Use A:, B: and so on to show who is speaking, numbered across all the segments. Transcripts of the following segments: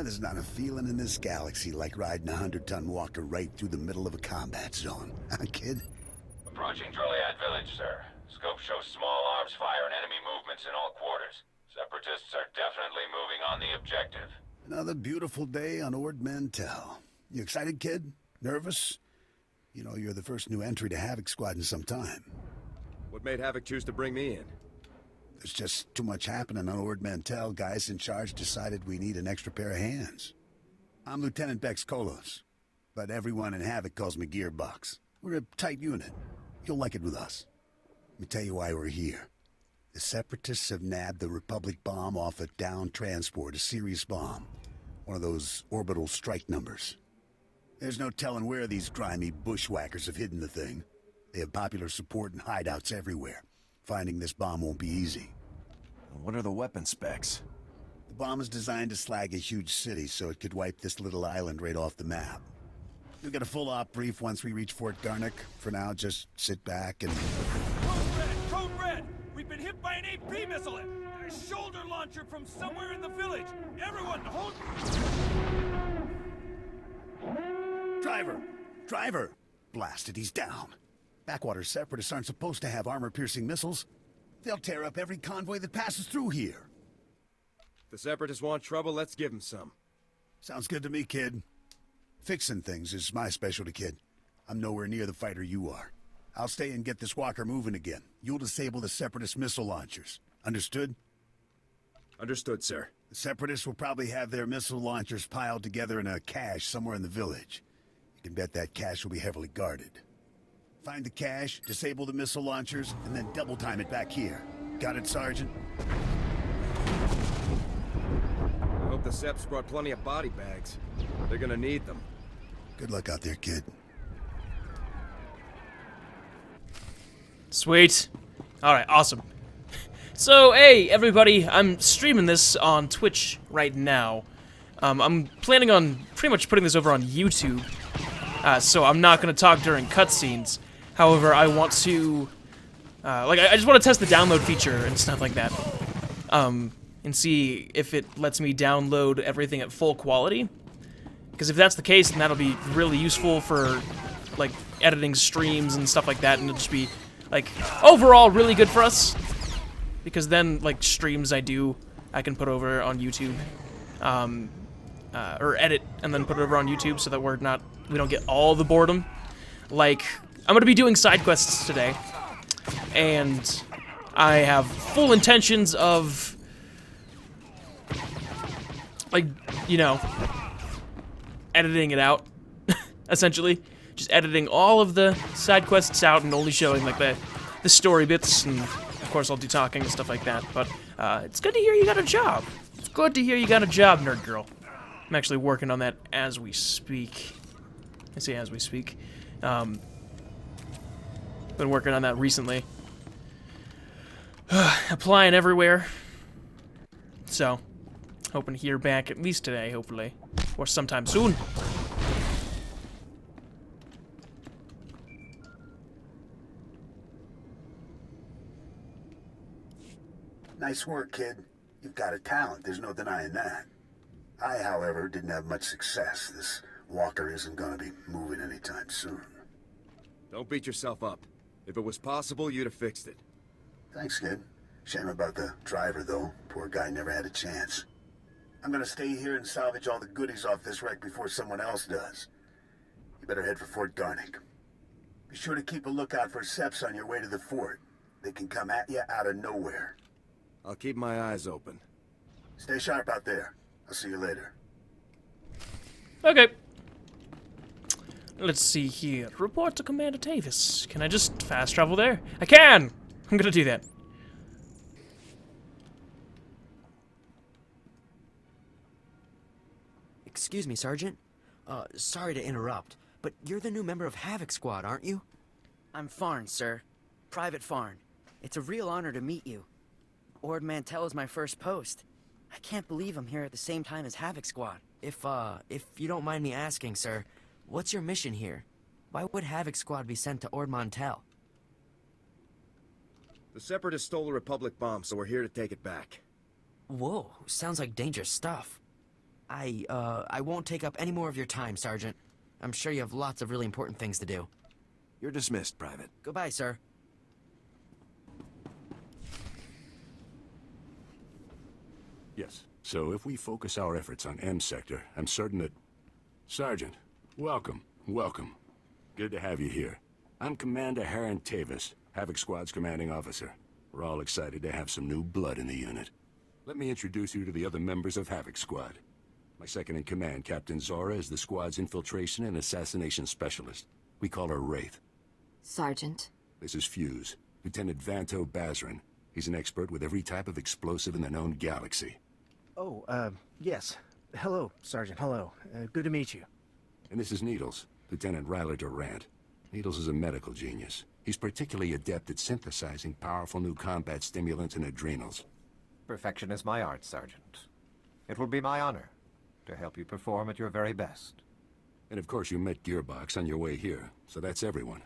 A: there's not a feeling in this galaxy like riding a 100-ton walker right through the middle of a combat zone. Huh, kid?
B: Approaching Droliad village, sir. Scope shows small arms fire and enemy movements in all quarters. Separatists are definitely moving on the objective.
A: Another beautiful day on Ord Mantell. You excited, kid? Nervous? You know, you're the first new entry to Havoc Squad in some time.
C: What made Havoc choose to bring me in?
A: There's just too much happening on Ord Mantell. Guys in charge decided we need an extra pair of hands. I'm Lieutenant Bex Kolos, but everyone in Havoc calls me Gearbox. We're a tight unit. You'll like it with us. Let me tell you why we're here. The Separatists have nabbed the Republic bomb off a downed transport, a Sirius bomb. One of those orbital strike numbers. There's no telling where these grimy bushwhackers have hidden the thing. They have popular support and hideouts everywhere. Finding this bomb won't be easy.
D: What are the weapon specs?
A: The bomb is designed to slag a huge city, so it could wipe this little island right off the map. You'll get a full op brief once we reach Fort Garnick. For now, just sit back and...
E: Code Red! We've been hit by an AP missile! A shoulder launcher from somewhere in the village! Everyone, hold...
A: Driver! Blasted, he's down. Backwater Separatists aren't supposed to have armor-piercing missiles. They'll tear up every convoy that passes through here.
C: If the Separatists want trouble, let's give them some.
A: Sounds good to me, kid. Fixing things is my specialty, kid. I'm nowhere near the fighter you are. I'll stay and get this walker moving again. You'll disable the Separatist missile launchers. Understood?
C: Understood, sir.
A: The Separatists will probably have their missile launchers piled together in a cache somewhere in the village. You can bet that cache will be heavily guarded. Find the cache, disable the missile launchers, and then double time it back here. Got it, Sergeant?
C: I hope the Seps brought plenty of body bags. They're gonna need them.
A: Good luck out there, kid.
F: Sweet. Alright, awesome. So, hey, everybody, I'm streaming this on Twitch right now. I'm planning on pretty much putting this over on YouTube, so I'm not going to talk during cutscenes. However, I want to, I just want to test the download feature and stuff like that, and see if it lets me download everything at full quality. Because if that's the case, then that'll be really useful for, like, editing streams and stuff like that, and it'll just be, like, overall really good for us. Because then, like, streams I can put over on YouTube, or edit and then put it over on YouTube so that we don't get all the boredom. Like, I'm gonna be doing side quests today, and I have full intentions of, like, you know, editing it out, essentially. Just editing all of the side quests out and only showing, like, the story bits, and of course I'll do talking and stuff like that, but it's good to hear you got a job. It's good to hear you got a job, nerd girl. I'm actually working on that as we speak. I say as we speak. Been working on that recently. Applying everywhere. So, hoping to hear back at least today, hopefully. Or sometime soon.
A: Nice work, kid. You've got a talent, there's no denying that. I, however, didn't have much success. This walker isn't gonna be moving anytime soon.
C: Don't beat yourself up. If it was possible, you'd have fixed it.
A: Thanks, kid. Shame about the driver, though. Poor guy never had a chance. I'm gonna stay here and salvage all the goodies off this wreck before someone else does. You better head for Fort Garnick. Be sure to keep a lookout for Seps on your way to the fort. They can come at you out of nowhere.
C: I'll keep my eyes open.
A: Stay sharp out there. I'll see you later.
F: Okay. Let's see here. Report to Commander Davis. Can I just fast travel there? I can! I'm gonna do that.
G: Excuse me, Sergeant. Sorry to interrupt, but you're the new member of Havoc Squad, aren't you? I'm Farn, sir. Private Farn. It's a real honor to meet you. Ord Mantell is my first post. I can't believe I'm here at the same time as Havoc Squad. If you don't mind me asking, sir, what's your mission here? Why would Havoc Squad be sent to Ord Mantell?
C: The Separatists stole the Republic bomb, so we're here to take it back.
G: Whoa, sounds like dangerous stuff. I won't take up any more of your time, Sergeant. I'm sure you have lots of really important things to do.
D: You're dismissed, Private.
G: Goodbye, sir.
H: Yes. So if we focus our efforts on M Sector, I'm certain that... Sergeant, welcome, welcome. Good to have you here. I'm Commander Harren Tavis, Havoc Squad's commanding officer. We're all excited to have some new blood in the unit. Let me introduce you to the other members of Havoc Squad. My second-in-command, Captain Zora, is the squad's infiltration and assassination specialist. We call her Wraith.
I: Sergeant.
H: This is Fuse, Lieutenant Vanto Bazrin. He's an expert with every type of explosive in the known galaxy.
J: Oh, yes. Hello, Sergeant, hello. Good to meet you.
H: And this is Needles, Lieutenant Ryler Durant. Needles is a medical genius. He's particularly adept at synthesizing powerful new combat stimulants and adrenals.
K: Perfection is my art, Sergeant. It will be my honor to help you perform at your very best.
H: And of course you met Gearbox on your way here, so that's everyone.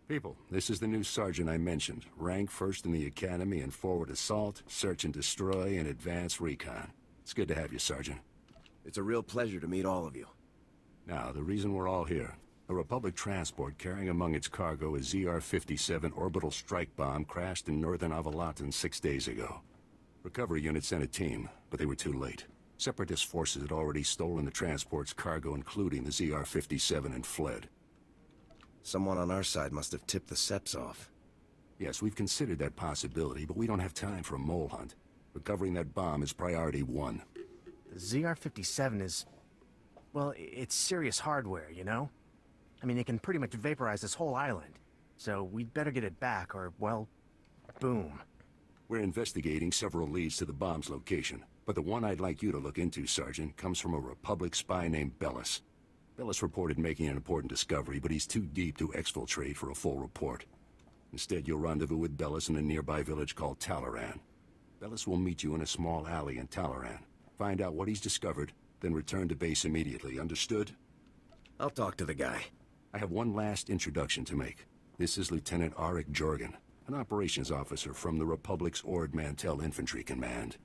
H: People, this is the new sergeant I mentioned. Rank first in the academy in forward assault, search and destroy, and advanced recon. It's good to have you, Sergeant.
D: It's a real pleasure to meet all of you.
H: Now, the reason we're all here. A Republic transport carrying among its cargo a ZR-57 orbital strike bomb crashed in northern Avalatan 6 days ago. Recovery unit sent a team, but they were too late. Separatist forces had already stolen the transport's cargo, including the ZR-57, and fled.
D: Someone on our side must have tipped the Seps off.
H: Yes, we've considered that possibility, but we don't have time for a mole hunt. Recovering that bomb is priority 1.
J: The ZR-57 is... well, it's serious hardware, you know? I mean, it can pretty much vaporize this whole island. So we'd better get it back, or, well, boom.
H: We're investigating several leads to the bomb's location, but the one I'd like you to look into, Sergeant, comes from a Republic spy named Bellis. Bellis reported making an important discovery, but he's too deep to exfiltrate for a full report. Instead, you'll rendezvous with Bellis in a nearby village called Talaran. Bellis will meet you in a small alley in Talaran. Find out what he's discovered, then return to base immediately. Understood?
D: I'll talk to the guy.
H: I have one last introduction to make. This is Lieutenant Arik Jorgen, an operations officer from the Republic's Ord Mantell Infantry Command.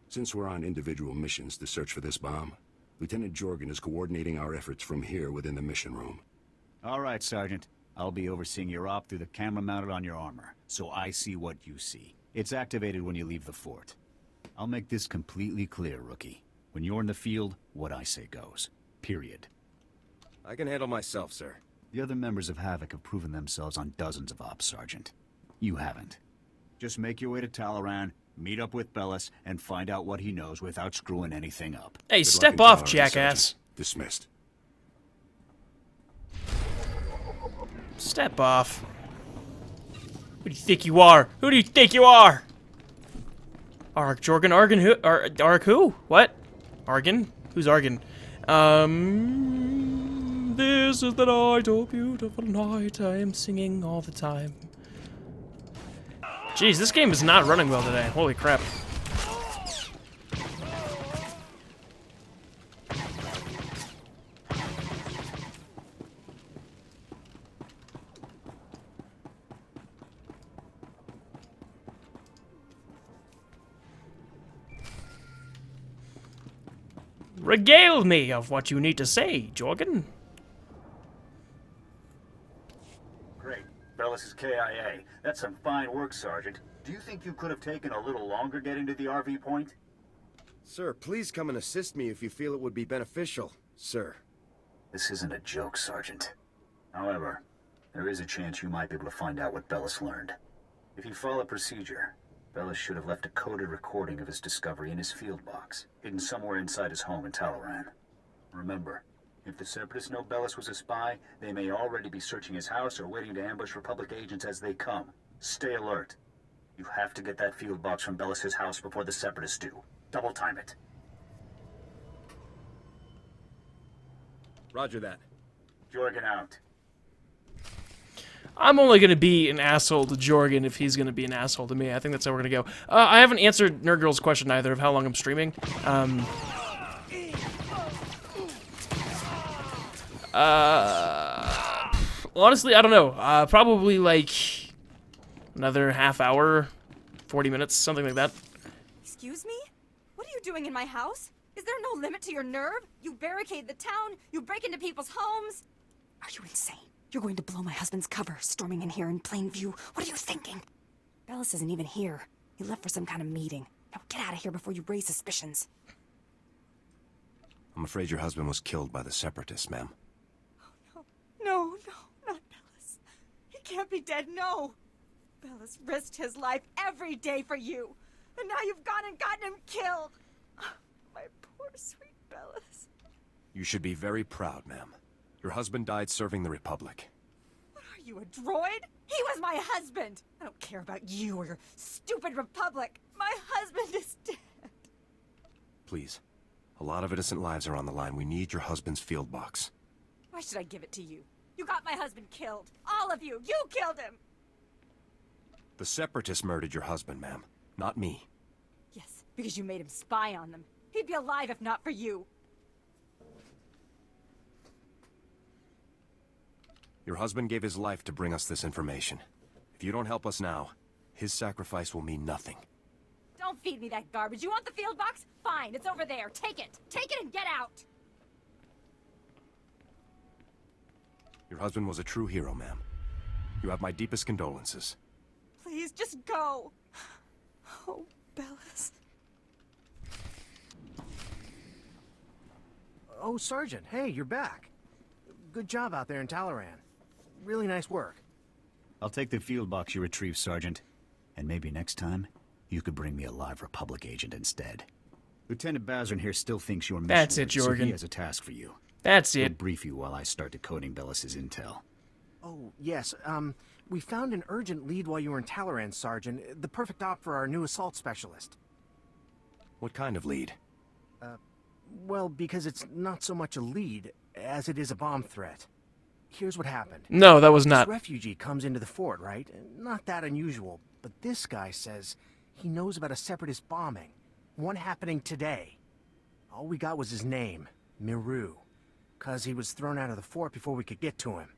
H: Since we're on individual missions to search for this bomb, Lieutenant Jorgen is coordinating our efforts from here within the mission room.
L: All right, Sergeant. I'll be overseeing your op through the camera mounted on your armor, so I see what you see. It's activated when you leave the fort. I'll make this completely clear, Rookie. When you're in the field, what I say goes. Period.
C: I can handle myself, sir.
L: The other members of Havoc have proven themselves on dozens of ops, Sergeant. You haven't. Just make your way to Talaran, meet up with Bellis, and find out what he knows without screwing anything up.
F: Hey, step off, jackass.
H: Dismissed.
F: Step off. Who do you think you are? Who do you think you are? Arik Jorgen, Argon who? Arik who? What? Argon? Who's Argon? This is the night, oh beautiful night, I am singing all the time. Jeez, this game is not running well today. Holy crap. Regale me of what you need to say, Jorgen.
M: Great. Bellis is KIA. That's some fine work, Sergeant. Do you think you could have taken a little longer getting to the RV point?
C: Sir, please come and assist me if you feel it would be beneficial, sir.
M: This isn't a joke, Sergeant. However, there is a chance you might be able to find out what Bellis learned. If you follow procedure, Bellis should have left a coded recording of his discovery in his field box, hidden somewhere inside his home in Talaran. Remember, if the Separatists know Bellis was a spy, they may already be searching his house or waiting to ambush Republic agents as they come. Stay alert. You have to get that field box from Bellis' house before the Separatists do. Double time it.
C: Roger that.
M: Jorgen out.
F: I'm only going to be an asshole to Jorgen if he's going to be an asshole to me. I think that's how we're going to go. I haven't answered Nerd Girl's question either of how long I'm streaming. Honestly, I don't know. Probably like another half hour, 40 minutes, something like that.
I: Excuse me? What are you doing in my house? Is there no limit to your nerve? You barricade the town, you break into people's homes. Are you insane? You're going to blow my husband's cover, storming in here in plain view. What are you thinking? Bellis isn't even here. He left for some kind of meeting. Now get out of here before you raise suspicions.
D: I'm afraid your husband was killed by the Separatists, ma'am.
I: No, not Bellis. He can't be dead, no. Bellis risked his life every day for you. And now you've gone and gotten him killed. My poor, sweet Bellis.
D: You should be very proud, ma'am. Your husband died serving the Republic.
I: What are you, a droid? He was my husband. I don't care about you or your stupid Republic. My husband is dead.
D: Please. A lot of innocent lives are on the line. We need your husband's field box.
I: Why should I give it to you? You got my husband killed. All of you. You killed him.
D: The Separatists murdered your husband, ma'am. Not me.
I: Yes, because you made him spy on them. He'd be alive if not for you.
D: Your husband gave his life to bring us this information. If you don't help us now, his sacrifice will mean nothing.
I: Don't feed me that garbage. You want the field box? Fine, it's over there. Take it. Take it and get out.
D: Your husband was a true hero, ma'am. You have my deepest condolences.
I: Please, just go. Oh, Bellis.
J: Oh, Sergeant, hey, you're back. Good job out there in Talaran. Really nice work.
L: I'll take the field box you retrieved, Sergeant. And maybe next time, you could bring me a live Republic agent instead. Lieutenant Bazrin here still thinks you're
F: That's it,
L: so
F: Jorgen.
L: he has a task for you.
F: That's
L: He'll
F: it.
L: brief you while I start decoding Bellis's intel.
J: Oh, yes, we found an urgent lead while you were in Talaran, Sergeant. The perfect op for our new assault specialist.
D: What kind of lead?
J: Well, because it's not so much a lead as it is a bomb threat. Here's what happened.
F: No, that was
J: This
F: not.
J: refugee comes into the fort, right? Not that unusual, but this guy says he knows about a separatist bombing. One happening today. All we got was his name, Miru. 'Cause he was thrown out of the fort before we could get to him.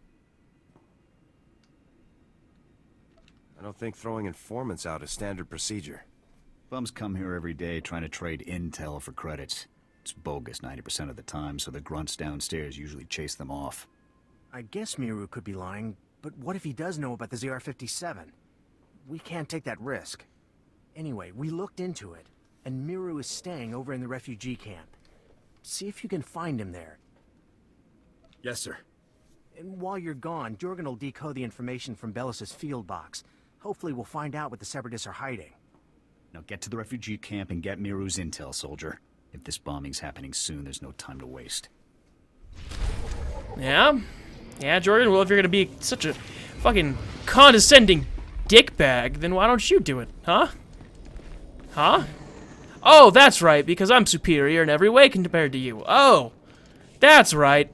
D: I don't think throwing informants out is standard procedure.
L: Bums come here every day trying to trade intel for credits. It's bogus 90% of the time, so the grunts downstairs usually chase them off.
J: I guess Miru could be lying, but what if he does know about the ZR-57? We can't take that risk. Anyway, we looked into it, and Miru is staying over in the refugee camp. See if you can find him there.
C: Yes, sir.
J: And while you're gone, Jorgen will decode the information from Bellis's field box. Hopefully we'll find out what the Separatists are hiding.
L: Now get to the refugee camp and get Miru's intel, soldier. If this bombing's happening soon, there's no time to waste.
F: Yeah? Yeah, Jorgen, well, if you're gonna be such a fucking condescending dickbag, then why don't you do it, huh? Huh? Oh, that's right, because I'm superior in every way compared to you. Oh, that's right.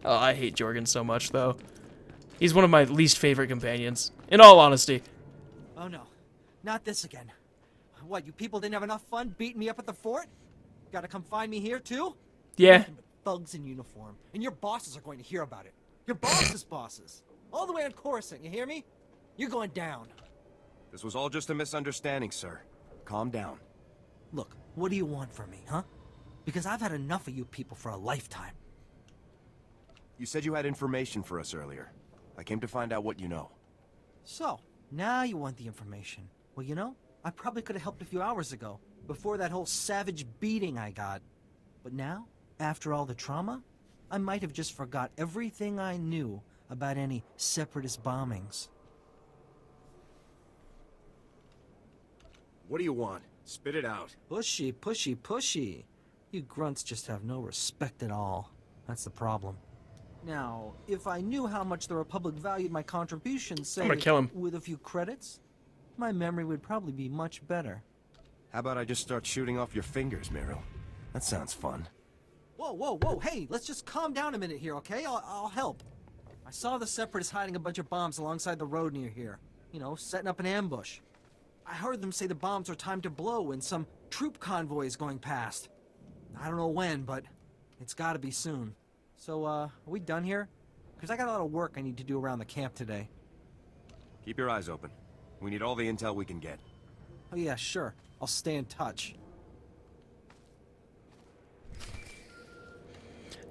F: Oh, I hate Jorgen so much, though. He's one of my least favorite companions, in all honesty.
N: Oh no, not this again. What, you people didn't have enough fun beating me up at the fort? Gotta come find me here, too?
F: Yeah.
N: Nothing but thugs in uniform, and your bosses are going to hear about it. Your bosses' bosses. All the way on Coruscant, you hear me? You're going down.
D: This was all just a misunderstanding, sir. Calm down.
N: Look, what do you want from me, huh? Because I've had enough of you people for a lifetime.
D: You said you had information for us earlier. I came to find out what you know.
N: So, now you want the information. Well, you know, I probably could have helped a few hours ago, before that whole savage beating I got. But now, after all the trauma, I might have just forgot everything I knew about any separatist bombings.
C: What do you want? Spit it out.
N: Pushy, pushy, pushy. You grunts just have no respect at all. That's the problem. Now, if I knew how much the Republic valued my contributions, say,
F: I'm gonna kill him.
N: with a few credits, my memory would probably be much better.
D: How about I just start shooting off your fingers, Miru? That sounds fun.
N: Whoa, whoa, whoa, hey, let's just calm down a minute here, okay? I'll help. I saw the Separatists hiding a bunch of bombs alongside the road near here. You know, setting up an ambush. I heard them say the bombs are timed to blow when some troop convoy is going past. I don't know when, but it's gotta be soon. So, are we done here? Because I got a lot of work I need to do around the camp today.
D: Keep your eyes open. We need all the intel we can get.
N: Oh yeah, sure. I'll stay in touch.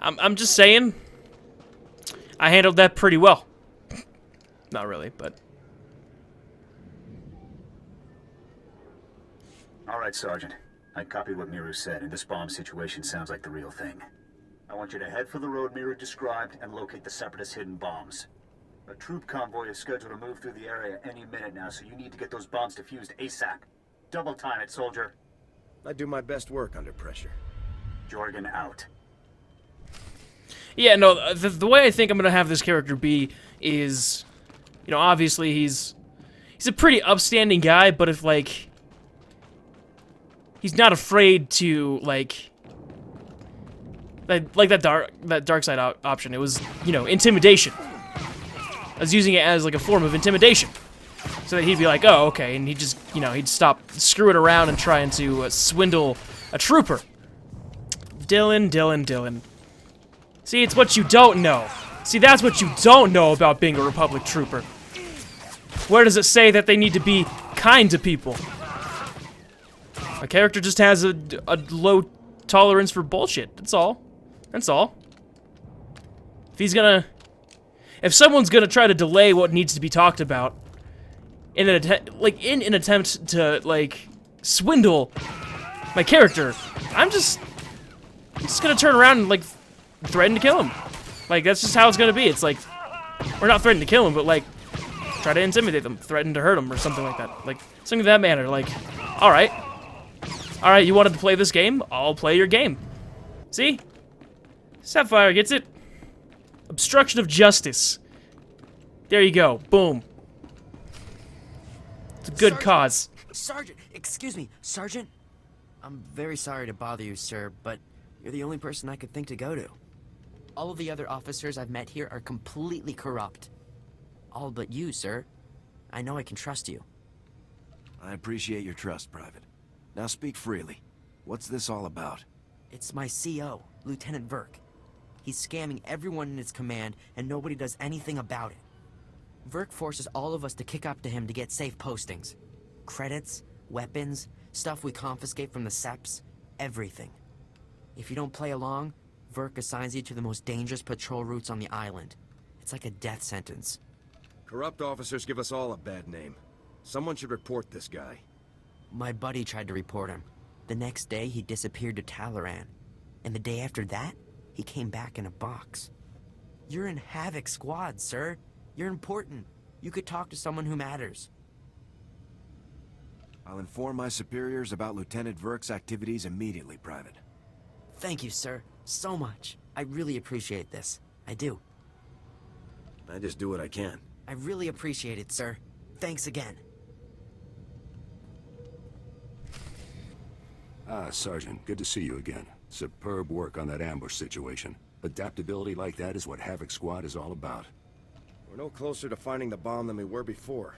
F: I'm just saying, I handled that pretty well. Not really, but...
M: All right, Sergeant. I copied what Miru said, and this bomb situation sounds like the real thing. I want you to head for the road Miru described and locate the Separatist hidden bombs. A troop convoy is scheduled to move through the area any minute now, so you need to get those bombs defused ASAP. Double time it, soldier.
C: I do my best work under pressure.
M: Jorgen out.
F: Yeah, no, the way I think I'm gonna have this character be is, you know, obviously he's a pretty upstanding guy, but if, like, he's not afraid to, like that dark side option. It was, you know, intimidation. I was using it as, like, a form of intimidation. So that he'd be like, oh, okay, and he'd just, you know, he'd stop screwing around and trying to swindle a trooper. Dylan. See, it's what you don't know. See, that's what you don't know about being a Republic trooper. Where does it say that they need to be kind to people? My character just has a low tolerance for bullshit. That's all. That's all. If someone's gonna try to delay what needs to be talked about in an attempt to, like, swindle my character, I'm just gonna turn around and, like, threaten to kill him. Like, that's just how it's gonna be. It's like, we're not threatening to kill him, but, like, try to intimidate them, threaten to hurt them, or something like that. Like, something of that manner. Like, alright, you wanted to play this game? I'll play your game. See? Sapphire gets it. Obstruction of justice. There you go. Boom. It's a good cause.
G: Sergeant, excuse me, Sergeant. I'm very sorry to bother you, sir, but you're the only person I could think to go to. All of the other officers I've met here are completely corrupt. All but you, sir. I know I can trust you.
D: I appreciate your trust, Private. Now speak freely. What's this all about?
G: It's my CO, Lieutenant Verk. He's scamming everyone in his command, and nobody does anything about it. Verk forces all of us to kick up to him to get safe postings. Credits, weapons, stuff we confiscate from the SEPs, everything. If you don't play along, Verk assigns you to the most dangerous patrol routes on the island. It's like a death sentence.
C: Corrupt officers give us all a bad name. Someone should report this guy.
G: My buddy tried to report him. The next day, he disappeared to Talaran. And the day after that, he came back in a box. You're in Havoc Squad, sir. You're important. You could talk to someone who matters.
D: I'll inform my superiors about Lieutenant Verk's activities immediately, Private.
G: Thank you, sir. So much. I really appreciate this. I do.
C: I just do what I can.
G: I really appreciate it, sir. Thanks again.
H: Sergeant, good to see you again. Superb work on that ambush situation. Adaptability like that is what Havoc Squad is all about.
C: We're no closer to finding the bomb than we were before.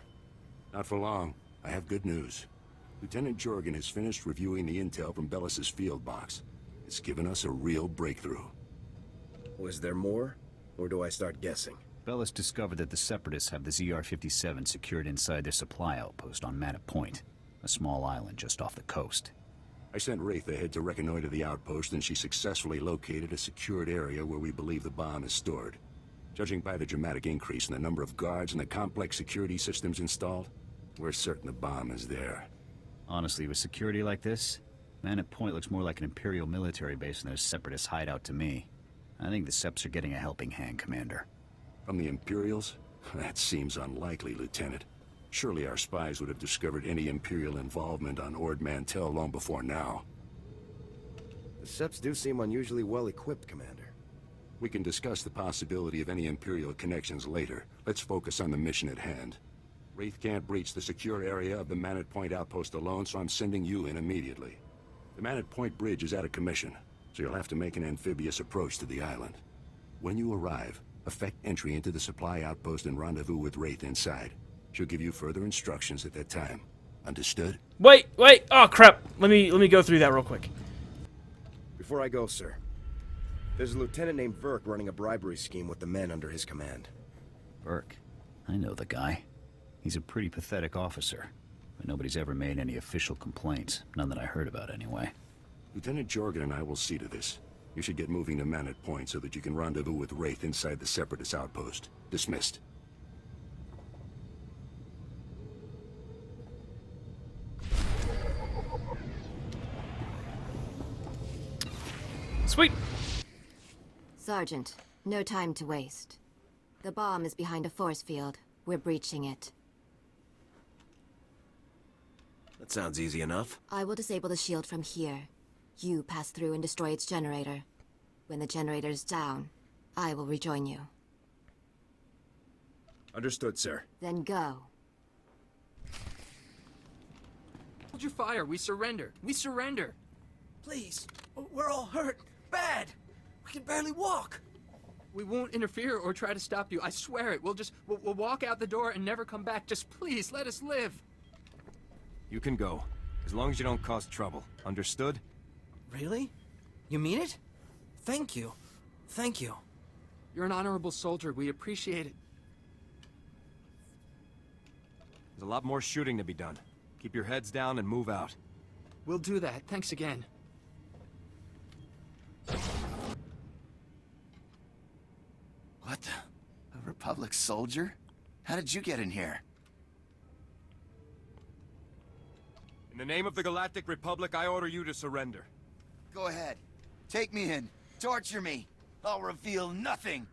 H: Not for long. I have good news. Lieutenant Jorgen has finished reviewing the intel from Bellis's field box. It's given us a real breakthrough.
C: Was there more? Or do I start guessing?
L: Bellis discovered that the Separatists have the ZR-57 secured inside their supply outpost on Manor Point, a small island just off the coast.
H: I sent Wraith ahead to reconnoiter the outpost, and she successfully located a secured area where we believe the bomb is stored. Judging by the dramatic increase in the number of guards and the complex security systems installed, we're certain the bomb is there.
L: Honestly, with security like this, Manor Point looks more like an Imperial military base than a Separatist hideout to me. I think the Seps are getting a helping hand, Commander.
H: From the Imperials? That seems unlikely, Lieutenant. Surely our spies would have discovered any Imperial involvement on Ord Mantell long before now.
C: The Seps do seem unusually well-equipped, Commander.
H: We can discuss the possibility of any Imperial connections later. Let's focus on the mission at hand. Wraith can't breach the secure area of the Manor Point outpost alone, so I'm sending you in immediately. The Manor Point bridge is out of commission, so you'll have to make an amphibious approach to the island. When you arrive, effect entry into the supply outpost and rendezvous with Wraith inside. She'll give you further instructions at that time. Understood?
F: Wait! Oh, crap! Let me go through that real quick.
C: Before I go, sir, there's a lieutenant named Verk running a bribery scheme with the men under his command.
L: Verk? I know the guy. He's a pretty pathetic officer, but nobody's ever made any official complaints. None that I heard about, anyway.
H: Lieutenant Jorgen and I will see to this. You should get moving to Manor Point so that you can rendezvous with Wraith inside the Separatist outpost. Dismissed.
F: Sweet.
O: Sergeant, no time to waste. The bomb is behind a force field. We're breaching it.
D: That sounds easy enough.
O: I will disable the shield from here. You pass through and destroy its generator. When the generator is down, I will rejoin you.
C: Understood, sir.
O: Then go.
P: Hold your fire. We surrender. We surrender.
N: Please, we're all hurt. Bad. We can barely walk.
P: We won't interfere or try to stop you. I swear it. We'll walk out the door and never come back. Just please, let us live.
D: You can go, as long as you don't cause trouble. Understood?
N: Really? You mean it? Thank you. Thank you.
P: You're an honorable soldier. We appreciate it.
D: There's a lot more shooting to be done. Keep your heads down and move out.
P: We'll do that. Thanks again.
Q: What the? A Republic soldier? How did you get in here?
D: In the name of the Galactic Republic, I order you to surrender.
Q: Go ahead. Take me in. Torture me. I'll reveal nothing.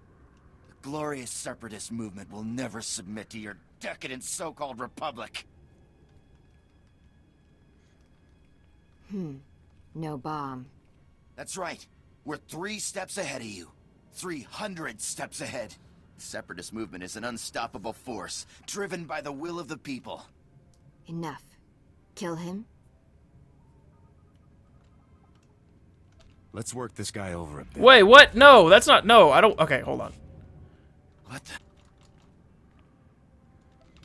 Q: The glorious Separatist movement will never submit to your decadent so-called Republic.
O: No bomb.
Q: That's right. We're 3 steps ahead of you. 300 steps ahead. The Separatist movement is an unstoppable force, driven by the will of the people.
O: Enough. Kill him?
D: Let's work this guy over a bit.
F: Wait, what? No, that's not. No, I don't. Okay, hold on.
Q: What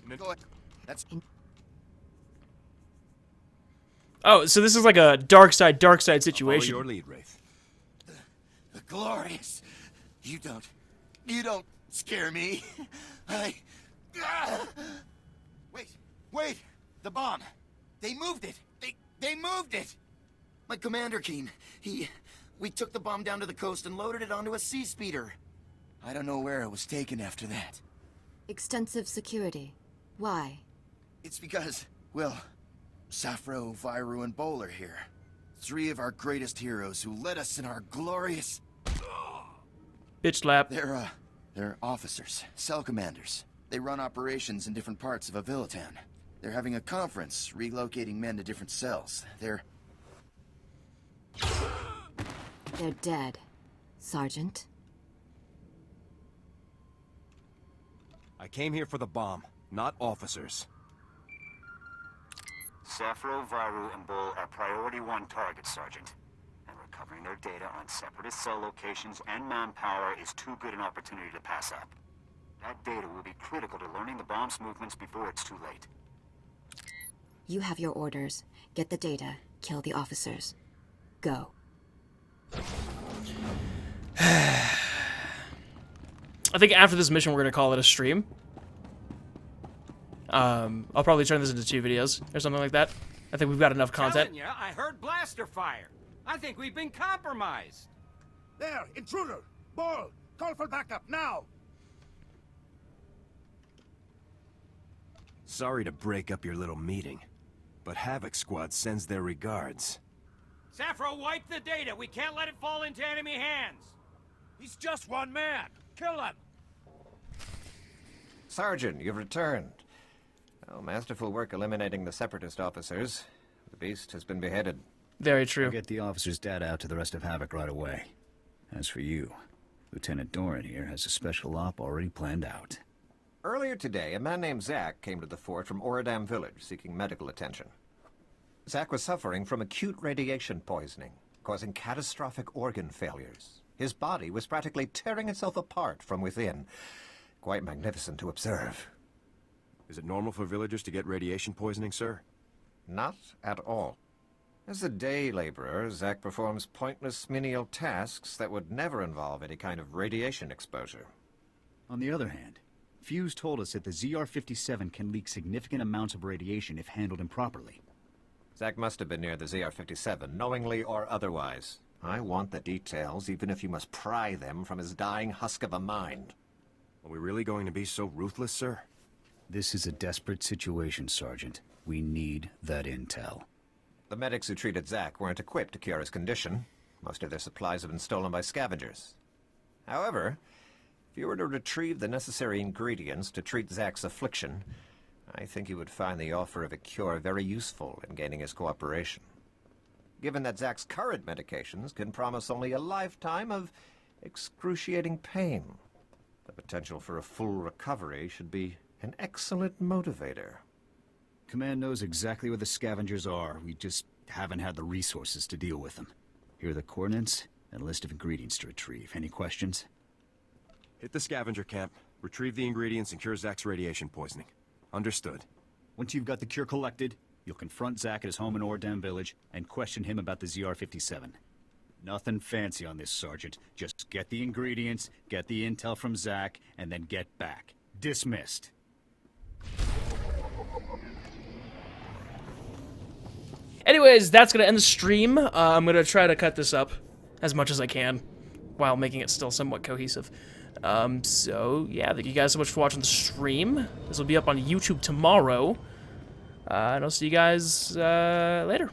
Q: the? Go ahead. That's...
F: Oh, so this is like a dark side situation.
D: Follow your lead, Wraith.
Q: The glorious. You don't scare me. Wait, the bomb. They moved it. They moved it. My commander, Keen, we took the bomb down to the coast and loaded it onto a sea speeder. I don't know where it was taken after that.
O: Extensive security. Why?
Q: It's because, well, Safro, Viru, and Bol are here. 3 of our greatest heroes who led us in our glorious...
F: Bitch slap.
Q: They're officers, cell commanders. They run operations in different parts of Avillatown. They're having a conference, relocating men to different cells.
O: They're dead, Sergeant.
D: I came here for the bomb, not officers.
M: Safro, Viru, and Bol are priority 1 targets, Sergeant. And recovering their data on Separatist cell locations and manpower is too good an opportunity to pass up. That data will be critical to learning the bomb's movements before it's too late.
O: You have your orders. Get the data. Kill the officers. Go.
F: I think after this mission, we're going to call it a stream. I'll probably turn this into 2 videos or something like that. I think we've got enough content.
E: Telling ya, I heard blaster fire. I think we've been compromised.
R: There, intruder! Ball! Call for backup, now!
D: Sorry to break up your little meeting, but Havoc Squad sends their regards.
E: Safro, wipe the data. We can't let it fall into enemy hands.
R: He's just 1 man. Kill him!
K: Sergeant, you've returned. Oh, masterful work eliminating the Separatist officers. The beast has been beheaded.
F: Very true.
L: I'll get the officer's data out to the rest of Havoc right away. As for you, Lieutenant Doran here has a special op already planned out.
K: Earlier today, a man named Zach came to the fort from Oradam village seeking medical attention. Zach was suffering from acute radiation poisoning, causing catastrophic organ failures. His body was practically tearing itself apart from within. Quite magnificent to observe.
D: Is it normal for villagers to get radiation poisoning, sir?
K: Not at all. As a day laborer, Zach performs pointless menial tasks that would never involve any kind of radiation exposure.
L: On the other hand, Fuse told us that the ZR-57 can leak significant amounts of radiation if handled improperly.
K: Zach must have been near the ZR-57, knowingly or otherwise. I want the details, even if you must pry them from his dying husk of a mind.
D: Are we really going to be so ruthless, sir?
L: This is a desperate situation, Sergeant. We need that intel.
K: The medics who treated Zack weren't equipped to cure his condition. Most of their supplies have been stolen by scavengers. However, if you were to retrieve the necessary ingredients to treat Zack's affliction, I think you would find the offer of a cure very useful in gaining his cooperation. Given that Zack's current medications can promise only a lifetime of excruciating pain, the potential for a full recovery should be an excellent motivator.
L: Command knows exactly where the scavengers are. We just haven't had the resources to deal with them. Here are the coordinates and a list of ingredients to retrieve. Any questions?
D: Hit the scavenger camp, retrieve the ingredients, and cure Zack's radiation poisoning. Understood.
L: Once you've got the cure collected, you'll confront Zack at his home in Ordam Village and question him about the ZR-57. Nothing fancy on this, Sergeant. Just get the ingredients, get the intel from Zack, and then get back. Dismissed.
F: Anyways, that's going to end the stream. I'm going to try to cut this up as much as I can while making it still somewhat cohesive. So, yeah, thank you guys so much for watching the stream. This will be up on YouTube tomorrow. And I'll see you guys later.